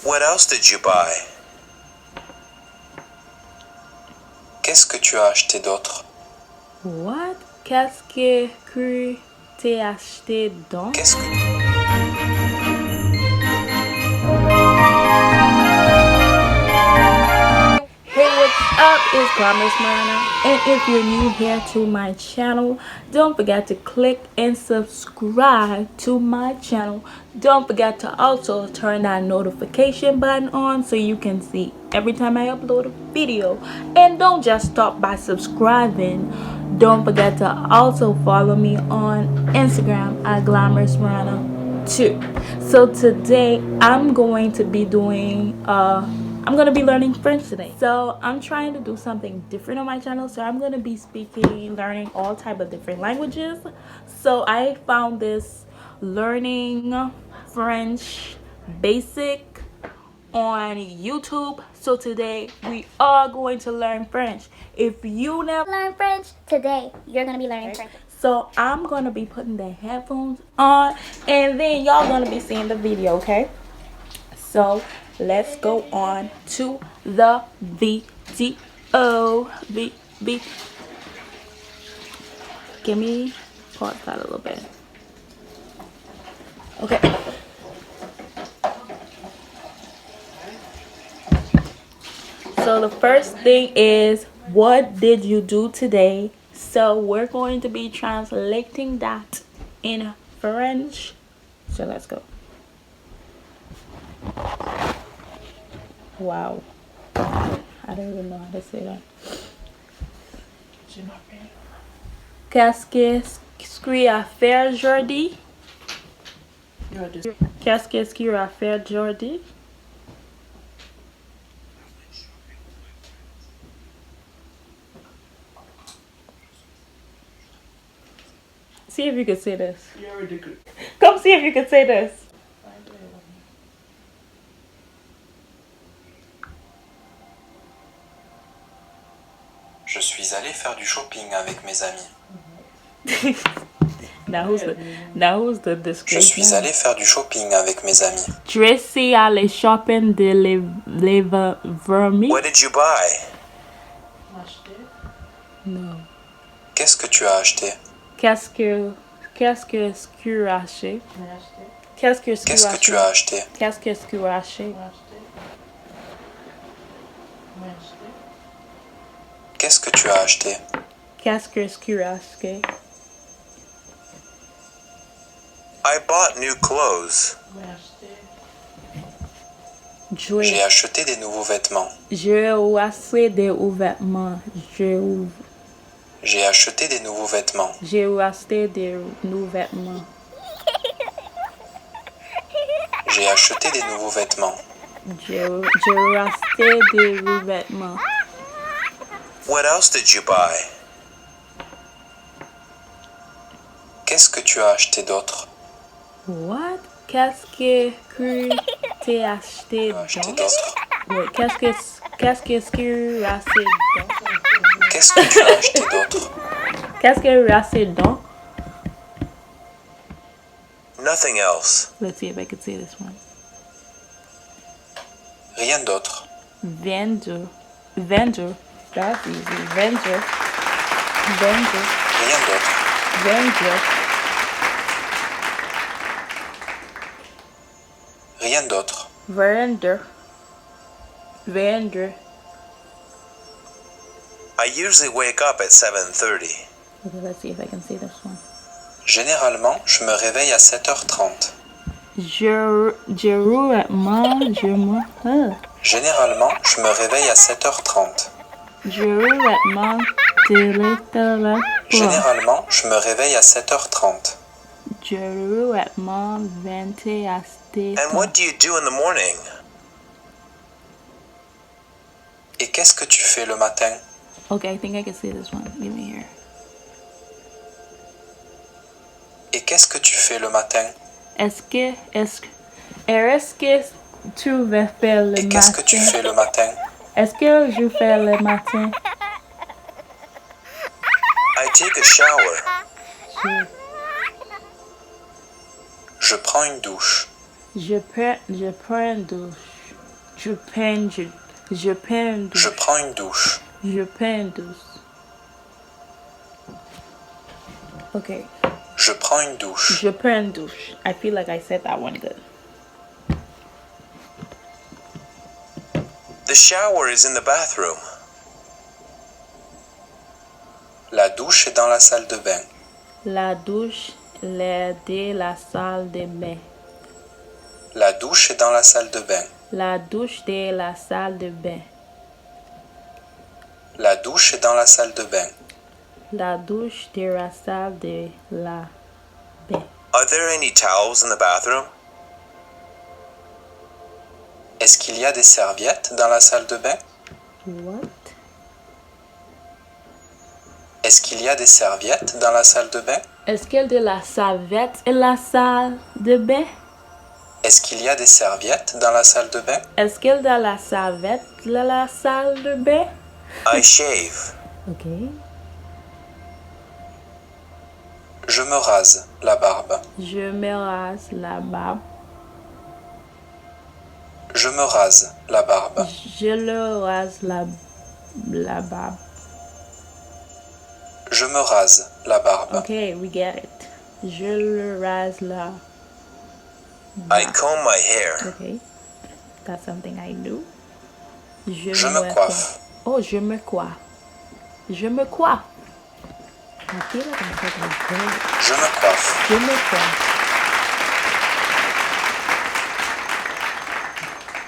What else did you buy? Qu'est-ce que tu as acheté d'autre? What? Qu'est-ce que tu as acheté donc? Qu'est-ce que... Hey, what's up? It's Glamorousmorana, and if you're new here to my channel, don't forget to click and subscribe to my channel. Don't forget to also turn that notification button on so you can see every time I upload a video. And don't just stop by subscribing. Don't forget to also follow me on Instagram at Glamorousmorana too. So today I'm going to be doing I'm gonna be learning French today. So I'm trying to do something different on my channel. So I'm gonna be learning all type of different languages. So I found this learning French basic on YouTube. So today we are going to learn French. If you never learn French, today you're gonna be learning French. So I'm gonna be putting the headphones on and then y'all gonna be seeing the video, okay? So let's go on to the video. Give me pause that a little bit. Okay. So the first thing is, what did you do today? So we're going to be translating that in French. So let's go. Wow. I don't even know how to say that. Qu'est-ce que tu as fait aujourd'hui? Qu'est-ce que tu as fait aujourd'hui? See if you can say this. You're ridiculous. Come see if you can say this. Je suis allé faire du shopping avec mes amis. Now who's the Je disgrace suis now? allé faire du shopping avec mes amis. Je suis allé shopping de les vermis. What did you buy? No. Qu'est-ce que tu as acheté? Qu'est-ce que tu as acheté? Qu'est-ce que Qu'est-ce que tu as acheté? Qu'est-ce que tu as acheté? Qu'est-ce que tu as acheté? Qu'est-ce que tu as acheté? I bought new clothes. J'ai acheté des nouveaux vêtements. J'ai acheté des vêtements. J'ai acheté des nouveaux vêtements. J'ai acheté des nouveaux vêtements. J'ai acheté des nouveaux vêtements. J'ai acheté des nouveaux vêtements. What else did you buy? Qu'est-ce que tu as acheté d'autre? What? Qu'est-ce que tu as acheté Acheté donc? d'autre? Ouais, qu'est-ce que tu as acheté donc? Qu'est-ce que tu as acheté d'autre? Qu'est-ce que tu as acheté donc? Nothing else. Let's see if I can say this one. Rien d'autre. Vendor. That's easy. Vendor. Rien d'autre. Rien d'autre. Vendor. I usually wake up at 7:30. Okay, let's see if I can say this one. Généralement, je me réveille à 7h30. Généralement, Généralement, je me réveille à 7h30. Généralement, Généralement, je me réveille à 7h30. And what do you do in the morning? Et qu'est-ce que tu fais le matin? Okay, I think I can say this one. Give me here. Et qu'est-ce que tu fais le matin? Est-ce que tu vas faire le Et qu'est-ce que tu matin? fais le matin? Est-ce que je fais le matin? I take a shower. Je prends une douche. Je prends une douche. Je prends une douche. Je prends une douche. Je prends une douche. Okay. Je prends une douche. Je prends une douche. I feel like I said that one good. The shower is in the bathroom. La douche est dans la salle de bain. La douche est de la salle de bain. La douche est dans la salle de bain. La douche de la salle de bain. La douche est dans la salle de bain. La douche de la salle de la bain. Are there any towels in the bathroom? Est-ce qu'il y a des serviettes dans la salle de bain? What? Est-ce qu'il y a des serviettes dans la salle de bain? Est-ce qu'il y a de la serviette dans la salle de bain? Est-ce qu'il y a des serviettes dans la salle de bain? Est-ce qu'il y a de la serviette dans la salle de bain? I shave. Okay. Je me rase la barbe. Je me rase la barbe. Je me rase la barbe. Je le rase la barbe. Je me rase la barbe. Okay, we get it. Je le rase la I comb my hair. Okay. That's something I do. Je me coiffe. Oh, je me coiffe. Je me coiffe. I feel like I'm talking good. Je me coiffe. Je me coiffe.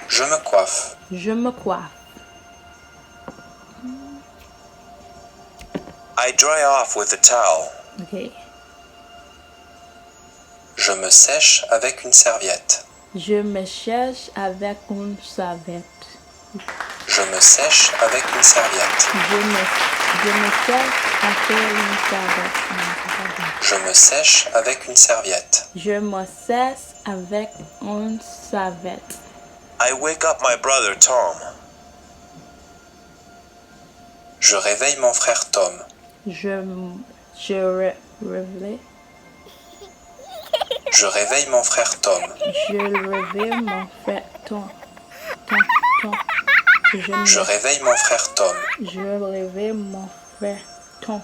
Je me coiffe. Je me coiffe. I dry off with a towel. Okay. Je me sèche avec une serviette. Je me cherche avec une serviette. Je me sèche avec une serviette. Je me cherche avec une serviette. Je me sèche avec une serviette. Je me sèche avec une serviette. I wake up my brother Tom. Je réveille mon frère Tom. Réveille. Je réveille mon frère Tom. Je réveille mon frère Tom. Je réveille mon frère Tom. Je réveille mon frère Tom.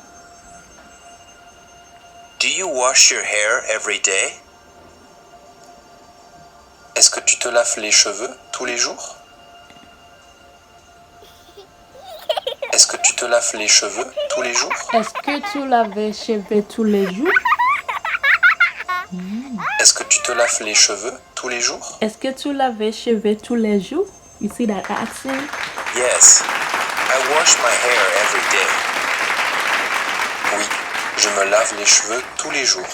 Do you wash your hair every day? Est-ce que tu te laves les cheveux tous les jours? Est-ce que tu te laves les cheveux tous les jours? Est-ce que tu laves les cheveux tous les jours? Est-ce que tu te laves les cheveux tous les jours? Est-ce que tu laves les cheveux tous les jours? You see that accent? Yes, I wash my hair every day. Oui, je me lave les cheveux tous les jours.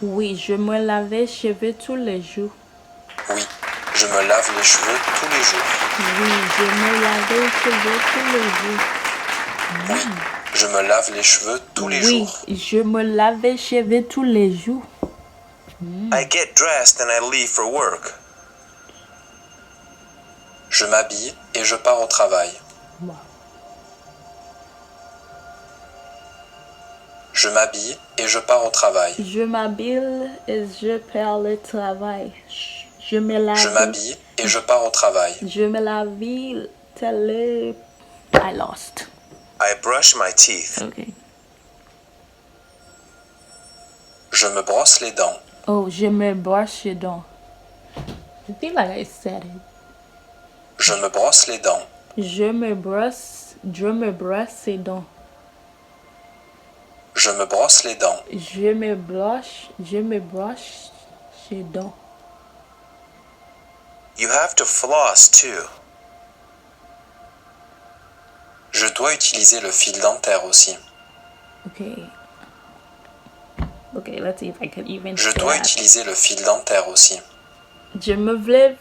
Oui, je me lave les cheveux tous les jours. Oui, je me lave les cheveux tous les jours. Oui, je me lave les cheveux tous les jours. Oui, je me lave les cheveux tous les Oui, jours. je me lave les cheveux tous les jours. I get dressed and I leave for work. Je m'habille et je pars au travail. Wow. Je m'habille et je pars au travail. Je m'habille et je pars le travail. Je me lave. Je m'habille et je pars au travail. Je me lave télé. I lost. I brush my teeth. Okay. Je me brosse les dents. Oh, je me brosse les dents. I feel like I said it. Je me brosse les dents. Je me brosse les dents. Je me brosse les dents. Je me brosse les dents. You have to floss too. Je dois utiliser le fil dentaire aussi. Okay. Okay, let's see if I can even Je say dois that. utiliser le fil dentaire aussi. Je me voulais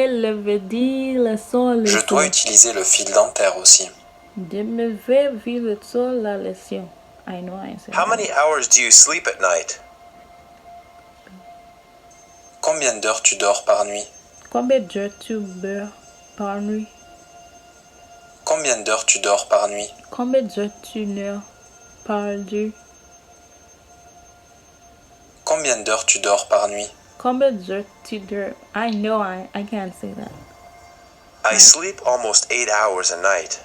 lever le son Je dois utiliser le fil dentaire aussi. Je me vais vivre le son la leçon. I know I said How that. many hours do you sleep at night? Combien d'heures tu dors par nuit? Combien d'heures tu dors par nuit? Combien d'heures tu dors par nuit? Combien d'heures tu dors par nuit? Combien d'heures tu dors par nuit? Combien d'heures tu dors? I know I can't say that. I sleep almost 8 hours a night.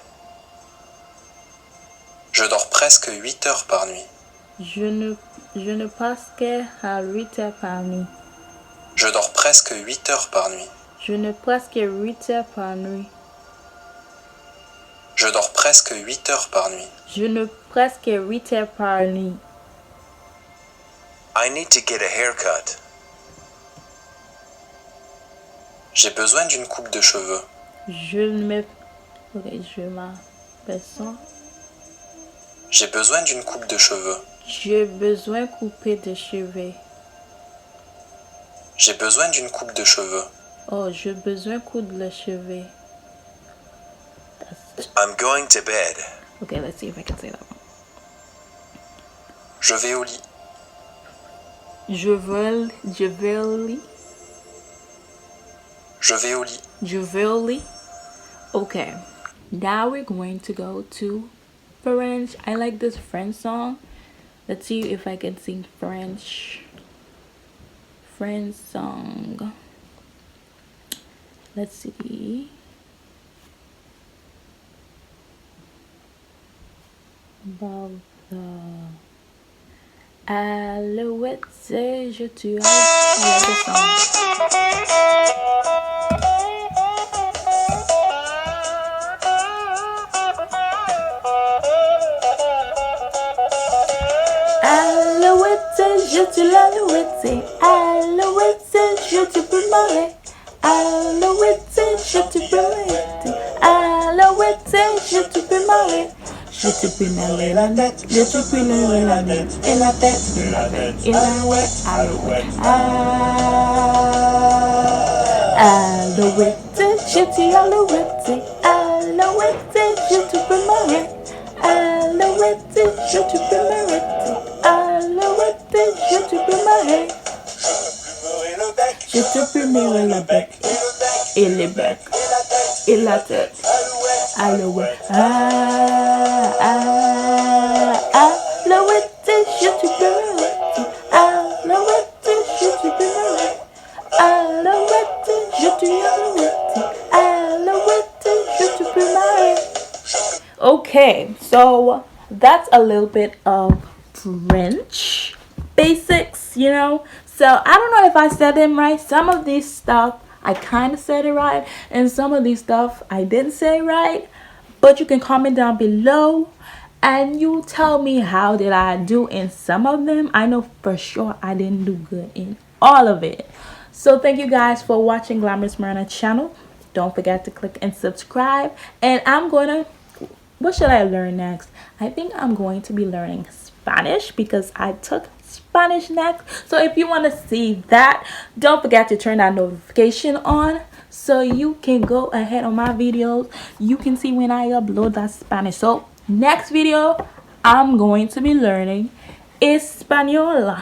Je dors presque 8 heures par nuit. Je ne passe qu'à 8 heures par nuit. Je dors presque 8 heures par nuit. Je ne presque 8 heures par nuit. Je dors presque 8 heures par nuit. Je ne presque 8 heures par nuit. I need to get a haircut. J'ai besoin d'une coupe de cheveux. Je m'appelle ça. J'ai besoin d'une coupe de cheveux. J'ai besoin de couper de cheveux. J'ai besoin d'une coupe de cheveux. Oh, j'ai besoin de couper les cheveux. I'm going to bed. Okay, let's see if I can say that one. Je vais au lit. Je vais au lit. Je vais au lit. Je vais au lit. Okay, now we're going to go to French. I like this French song. Let's see if I can sing French song. Let's see. About the Alouette, je tue. I like this song. Alouette, je tue l'alouette. Alouette, je te peux marrer. Alouette, je te peux marrer. Alouette, je te peux marrer. Je te peux marrer la tête. Je te peux marrer la tête. Et la tête, et la tête, et la ouais, alouette. Alouette, je tue alouette. Alouette, je te peux marrer. Alouette, je te peux marrer. Alouette, je te peux marrer. Je te peux marrer la bec et les becs et la tête. Alouette, alouette, je te peux marrer. Alouette, je te peux marrer. Alouette, je te alouette. Alouette, je te peux marrer. Okay, so that's a little bit of French basics, you know. So I don't know if I said them right. Some of these stuff I kind of said it right, and some of these stuff I didn't say right. But you can comment down below and you tell me how did I do in some of them. I know for sure I didn't do good in all of it. So thank you guys for watching Glamorousmorana channel. Don't forget to click and subscribe. And I'm gonna, what should I learn next? I think I'm going to be learning Spanish because I took Spanish next. So if you want to see that, don't forget to turn that notification on so you can go ahead on my videos. You can see when I upload that Spanish. So next video I'm going to be learning Espanol.